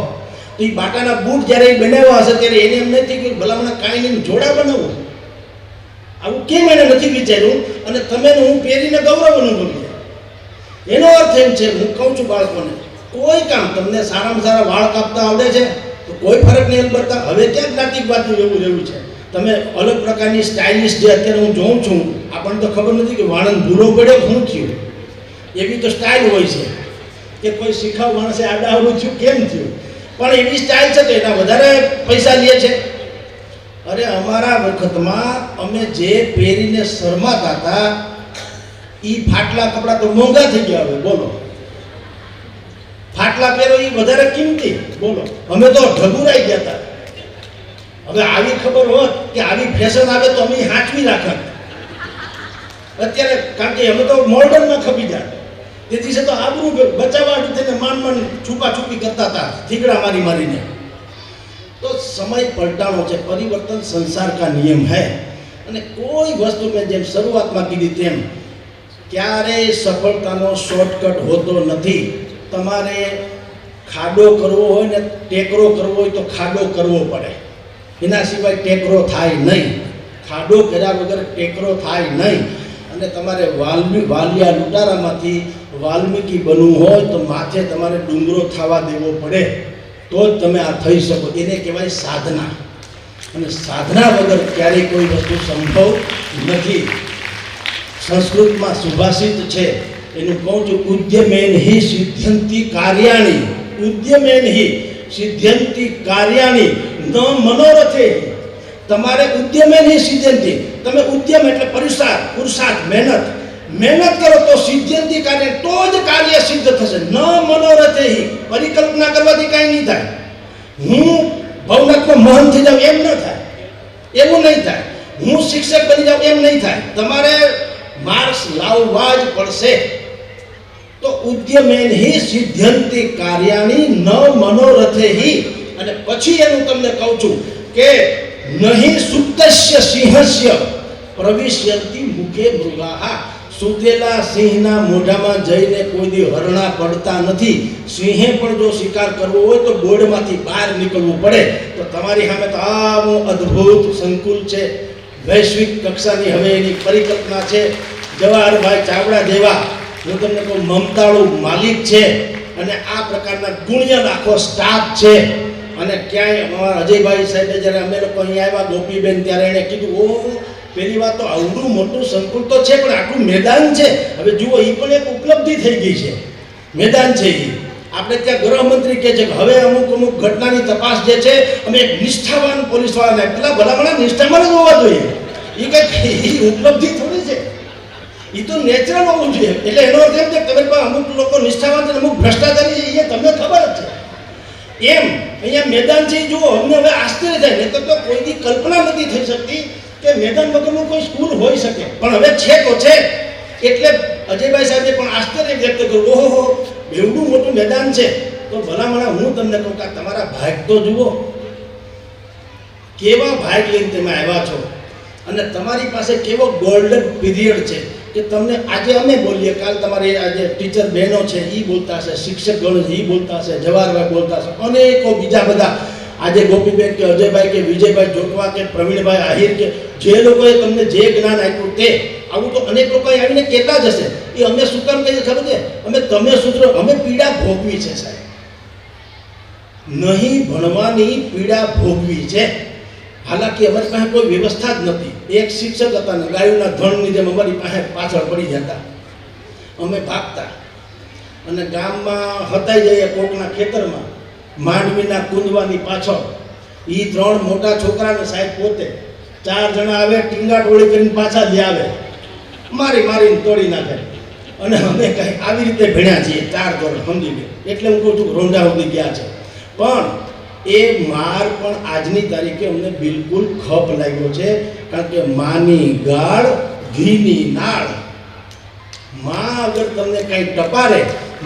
તો એ બાટાના બૂટ જ્યારે એ બનાવ્યા હશે ત્યારે એને એમ નથી કે ભલામણ કાંઈ નહીં જોડા બનાવવું. આવું કેમ એને નથી વિચાર્યું? અને તમે હું પહેરીને ગૌરવ અનુભવીએ. એનો અર્થ એમ છે, હું કહું છું બાળકોને, કોઈ કામ, તમને સારામાં સારા વાળ કાપતા આવડે છે તો કોઈ ફરક નહીં પડતા. હવે ક્યાં જ્ઞાતિવાદનું એવું રહેવું છે? તમે અલગ પ્રકારની સ્ટાઇલિશ જે અત્યારે હું જોઉં છું, આપણને તો ખબર નથી કે વાળંદ ભૂલો પડ્યો શું થયું, એવી તો સ્ટાઇલ હોય છે કે કોઈ શીખાવ માણસે આડાવડું થયું કેમ થયું, પણ એવી સ્ટાઇલ છે તો એના વધારે પૈસા લે છે. અરે અમારા વખતમાં અમે જે પહેરીને શરમાતા હતા એ ફાટલા કપડાં તો મોંઘા થઈ ગયા. હવે બોલો, ફાટલા પહેરો એ વધારે કિંમતી. બોલો, અમે તો ઢબુરાઈ ગયા હતા. હવે આવી ખબર હોત કે આવી ફેશન આવે તો અમે હાંચવી રાખત અત્યારે, કારણ કે અમે તો મોડર્નમાં ખપી જાય. તેથી છે તો આબરૂ બચાવવા થઈને માંડ છુપા છુપી કરતા હતા, થીગડા મારીને. તો સમય પલટાનો છે, પરિવર્તન સંસાર કા નિયમ હૈ. અને કોઈ વસ્તુ મેં જેમ શરૂઆતમાં કીધી તેમ ક્યારેય સફળતાનો શોર્ટકટ હોતો નથી. તમારે ખાડો કરવો હોય ને ટેકરો કરવો હોય તો ખાડો કરવો પડે. એના સિવાય ટેકરો થાય નહીં. ખાડો કર્યા વગર ટેકરો થાય નહીં. અને તમારે વાલિયા લૂંટારામાંથી વાલ્મીકી બનવું હોય તો માથે તમારે ડુંગરો થવા દેવો પડે, તો જ તમે આ થઈ શકો. એને કહેવાય સાધના. અને સાધના વગર ક્યારેય કોઈ વસ્તુ સંભવ નથી. સંસ્કૃતમાં સુભાષિત છે, એનું કહું છું, ઉદ્યમેન હિ સિદ્ધ્યંતિ કાર્યાણી. ઉદ્યમેન હિ સિદ્ધ્યંતિ કાર્યાણી ન મનોરથે. તમારે ઉદ્યમેન હિ સિદ્ધ્યંતિ, તમે ઉદ્યમ એટલે પુરુષાર્થ, મહેનત કરો તો સિદ્ધ્યંતિ કાર્ય, તો જ કાર્ય સિદ્ધ થશે. ન મનોરથે હિ, પરિકલ્પના કરવાથી કાંઈ નહીં થાય. હું ભવનાથનો મહંત થઈ જાઉં એમ ન થાય, એવું નહીં થાય. હું શિક્ષક બની જાઉં એમ નહીં થાય. તમારે માર્ક્સ લાવવા જ પડશે. તો ઉદ્યમેન હિ સિદ્ધ્યંતિ કાર્યાણી ન મનોરથે હિ. અને પછી એનું તમને કહું છું કે નહીં સુપ્તસ્ય સિંહસ્ય પ્રવિશ્યંતિ મુખે મૃગાહા. સૂતેલા સિંહના મોઢામાં જઈને કોઈ દી હરણા પડતા નથી. સિંહે પણ જો શિકાર કરવો હોય તો બોર્ડમાંથી બહાર નીકળવું પડે. તો તમારી સામે તો આવું અદ્ભુત સંકુલ છે, વૈશ્વિક કક્ષાની હવે એની પરિકલ્પના છે. જવાહરભાઈ ચાવડા જેવા હું તમને કહું મમતાળુ માલિક છે, અને આ પ્રકારના ગુણિયલ આખો સ્ટાફ છે. અને ક્યાંય અમારા અજયભાઈ સાહેબે જ્યારે અમે લોકો અહીંયા આવ્યા ગોપીબેન, ત્યારે એણે કીધું, ઓ પહેલી વાત તો આવડું મોટું સંકુલ તો છે, પણ આટલું મેદાન છે. હવે જુઓ, એ પણ એક ઉપલબ્ધિ થઈ ગઈ છે. મેદાન છે એ. આપણે ત્યાં ગૃહમંત્રી કહે છે કે હવે અમુક ઘટનાની તપાસ જે છે અમે એક નિષ્ઠાવાન પોલીસવાળાને, પેલા ભલામણા નિષ્ઠાવાન જ હોવા જોઈએ. એ કંઈક ઉપલબ્ધિ થોડી છે, એ તો નેચરલ હોવું જોઈએ. એટલે એનો અર્થ એમ છે કે તમે અમુક લોકો નિષ્ઠાવાન છે, અમુક ભ્રષ્ટાચારી છે, એ તમને ખબર જ છે. એમ અહીંયા મેદાન છે. જુઓ, અમને હવે આશ્ચર્ય થાય, નહીં તો કોઈ દી કલ્પના નથી થઈ શકતી કે મેદાન વગરનું કોઈ સ્કૂલ હોઈ શકે. પણ હવે છે તો છે. એટલે અજયભાઈ સાહેબે પણ આશ્ચર્ય વ્યક્ત કર્યું, ઓહો એવડું મોટું મેદાન છે. તો ભલામણા હું તમને કહું કે તમારા ભાગ તો જુઓ, કેવા ભાગ લઈને તમે આવ્યા છો. અને તમારી પાસે કેવો ગોલ્ડન પીરિયડ છે કે તમને આજે અમે બોલીએ, કાલ તમારી આજે ટીચર બહેનો છે એ બોલતા હશે, શિક્ષક ગણો છે એ બોલતા હશે, જવાહરભાઈ બોલતા હશે, અનેકો બીજા બધા આજે ગોપીબેન કે અજયભાઈ કે વિજયભાઈ જોટવા કે પ્રવીણભાઈ આહિર કે જે લોકોએ તમને જે જ્ઞાન આપ્યું તે આવું તો અનેક લોકો આવીને કહેતા જ હશે. એ અમે શું કામ કહીએ ખબર છે? તમે સુધરો, અમે પીડા ભોગવી છે સાહેબ. નહીં ભણવાની પીડા ભોગવી છે. હાલાકી અમારી પાસે કોઈ વ્યવસ્થા જ નથી. એક શિક્ષક હતા ને ગાયોના ધણની જેમ અમારી પાસે પાછળ પડી જતા. અમે ભાગતા અને ગામમાં હતાઈ જઈએ કોકના ખેતરમાં, માંડવીના કુંદવાની પાછળ. એ 3 મોટા છોકરાને સાહેબ પોતે 4 જણા આવે, ટીંગા ટોળી કરીને પાછા લઈ આવે, મારીને તોડી નાખે. અને અમે કંઈ આવી રીતે ભણ્યા છીએ 4 ધોરણ સમજી ગયો. એટલે હું કહું છું રોંઢા સુધી ગયા છે. પણ એ માર પણ આજની તારીખે અમને બિલકુલ ખપ લાગ્યો છે. કારણ કે માની ગાળ ઘીની નાળ. માં અગર તમને કંઈ ટપારે,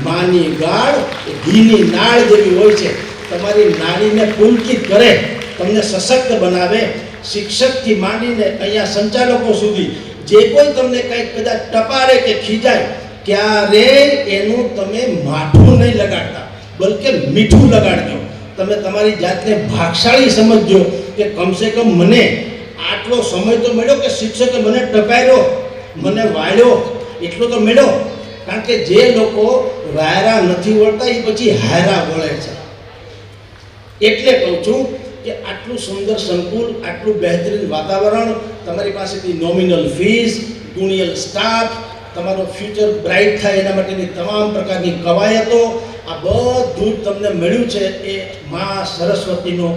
માની ગાળ ઘીની નાળ જેવી હોય છે. તમારી નાળીને પુલકિત કરે, તમને સશક્ત બનાવે. શિક્ષકથી માંડીને અહીંયા સંચાલકો સુધી જે કોઈ તમને કંઈક કદાચ ટપારે કે ખીજાય, ક્યારેય એનું તમે માઠું નહીં લગાડતા, બલકે મીઠું લગાડજો. તમે તમારી જાતને ભાગશાળી સમજજો કે કમસે કમ મને આટલો સમય તો મળ્યો કે શિક્ષકે મને ટપાર્યો, મને વાળ્યો, એટલો તો મળ્યો. કારણ કે જે લોકો વાયરા નથી વળતા એ પછી હાયરા વળે છે. એટલે કહું છું કે આટલું સુંદર સંકુલ, આટલું બહેતરીન વાતાવરણ, તમારી પાસેથી નોમિનલ ફીસ, ગુણિયલ સ્ટાફ, તમારો ફ્યુચર બ્રાઇટ થાય એના માટેની તમામ પ્રકારની કવાયતો, આ બધું જ તમને મળ્યું છે. એ મા સરસ્વતીનો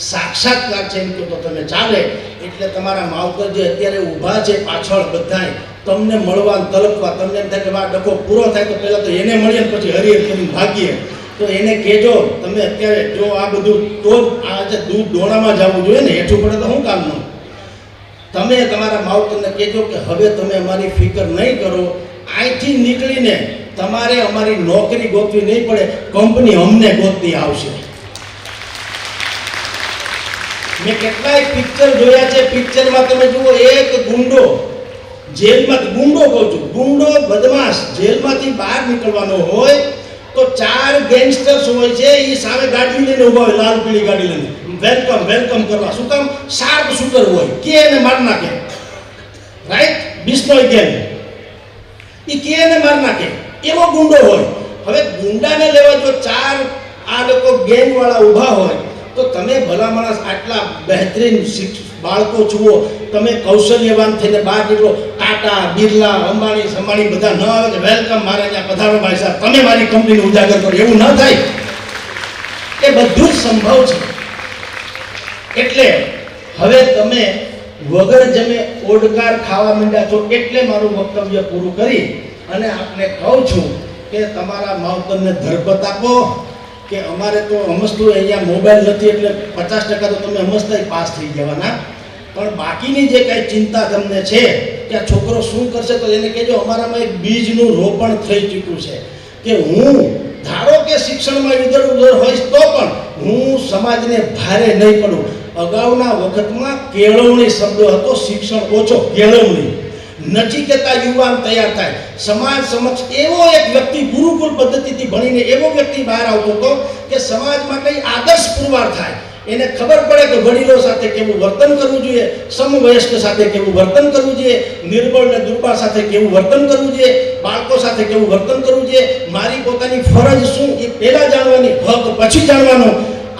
સાક્ષાત્કાર છે એમ કહો તો તમે ચાલે. એટલે તમારા માવતર જે અત્યારે ઊભા છે પાછળ બધાય, તમને મળવા તલપવા, તમને એમ થાય કે આ ડખો પૂરો થાય તો પહેલાં તો એને મળીએ ને પછી હરિહર કરીને ભાગીએ. તો એને કહેજો તમે અત્યારે જો આ બધું, તો જ આજે દૂધ ડોણામાં જવું જોઈએ ને, હેઠું પડે તો શું કામનું. તમે તમારા માવતરને કહેજો કે હવે તમે અમારી ફિકર નહીં કરો, અહીંથી નીકળીને તમારે અમારી નોકરી ગોતવી નહીં પડે, કંપની અમને ગોતતી આવશે. મેં કેટલાય પિક્ચર જોયા છે. પિક્ચરમાં તમે જુઓ, એક ગુંડો જેલમાંથી, ગુંડો કહું છું, ગુંડો બદમાશ જેલમાંથી બહાર નીકળવાનો હોય તો 4 ગેંગસ્ટર્સ હોય છે, એ સામે ગાડી લઈને ઊભા હોય, લાલ પીળી ગાડી લઈને, વેલકમ વેલકમ કરવા. શું કામ? શાર્પ શૂટર હોય, કે એને માર નાખે. રાઈટ? બિશ્નોઈ ગેંગ એ કે એને માર નાખે એવો ગુંડો હોય. હવે ગુંડાને લેવા જો ચાર આ લોકો ગેંગ વાળા ઊભા હોય તો તમે ભલા માણસ આટલા બહેતરીન બાળકો જુઓ, તમે કૌશલ્યવાન થઈને બહાર નીકળો. ટાટા, બિરલા, અંબાણી સંબાણી બધા ન આવે કે વેલકમ મારે ત્યાં પધારો ભાઈ સાહેબ, તમે મારી કંપનીને ઉજાગર કરો, એવું ન થાય. એ બધું જ સંભવ છે. એટલે હવે તમે વગર જમે ઓડકાર ખાવા માંડ્યા છો. એટલે મારું વક્તવ્ય પૂરું કરી અને આપને કહું છું કે તમારા માવતરને ધરપત આપો કે અમારે તો સમજતું અહીંયા મોબાઈલ નથી એટલે 50% તો તમે સમજતા પાસ થઈ જવાના. પણ બાકીની જે કાંઈ ચિંતા તમને છે કે આ છોકરો શું કરશે તો એને કહેજો અમારામાં એક બીજનું રોપણ થઈ ચૂક્યું છે કે હું ધારો કે શિક્ષણમાં ઇધર ઉધર હોઈશ તો પણ હું સમાજને ભારે નહીં પડું. અગાઉના વખતમાં કેળવણી શબ્દ હતો, શિક્ષણ ઓછો, કેળવણી. નચિકેતા યુવાન તૈયાર થાય. સમાજ સમક્ષ એવો એક વ્યક્તિ ગુરુકુળ પદ્ધતિથી ભણીને એવો વ્યક્તિ બહાર આવતો હતો કે સમાજમાં કઈ આદર્શ પુરવાર થાય. એને ખબર પડે કે વડીલો સાથે કેવું વર્તન કરવું જોઈએ, સમવયસ્ક સાથે કેવું વર્તન કરવું જોઈએ, નિર્બળ ને દુર્બળ સાથે કેવું વર્તન કરવું જોઈએ, બાળકો સાથે કેવું વર્તન કરવું જોઈએ, મારી પોતાની ફરજ શું એ પહેલા જાણવાની, હક પછી જાણવાનો.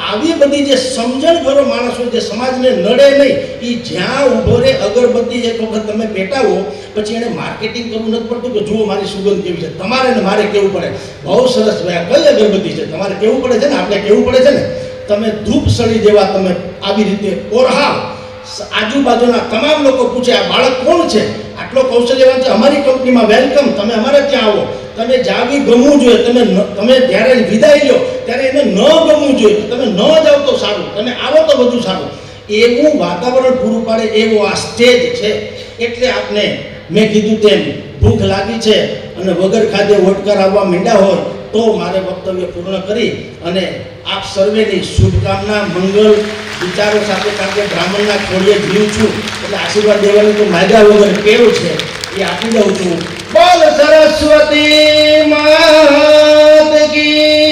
આવી બધી જે સમજણભરો માણસો જે સમાજને નડે નહીં એ જ્યાં ઊભો રહે અગરબત્તી એક વખત તમે પેટાવો પછી એને માર્કેટિંગ કરવું નથી પડતું કે જુઓ મારી સુગંધ કેવી છે. તમારે ને મારે કેવું પડે બહુ સરસ ભાઈ કઈ અગરબત્તી છે તમારે કેવું પડે છે ને, આપણે કેવું પડે છે ને. તમે ધૂપ સળી જેવા તમે આવી રીતે ઓરહાવ. આજુબાજુના તમામ લોકો પૂછે આ બાળક કોણ છે, આટલો કૌશલ્યવાન છે, અમારી કંપનીમાં વેલકમ, તમે અમારે ત્યાં આવો. તમે જાવી ગમવું જોઈએ. તમે જ્યારે વિદાય લો ત્યારે એને ન ગમવું જોઈએ. તમે ન જાઓ તો સારું, તમે આવો તો વધુ સારું. એવું વાતાવરણ પૂરું પાડે એવો આ સ્ટેજ છે. એટલે આપને મેં કીધું તેમ ભૂખ લાગી છે અને વગર ખાધે ઓડકાર આવવા માંડ્યા હોય તો મારે વક્તવ્ય પૂર્ણ કરી અને આપ સર્વેની શુભકામના મંગલ વિચારો સાથે, કારણ કે બ્રાહ્મણના ખોડીએ જીવ છું એટલે આશીર્વાદ દેવાની તો માગ્યા વગર કેવું છે એ આપી દઉં છું. બોલ સરસ્વતી માત કી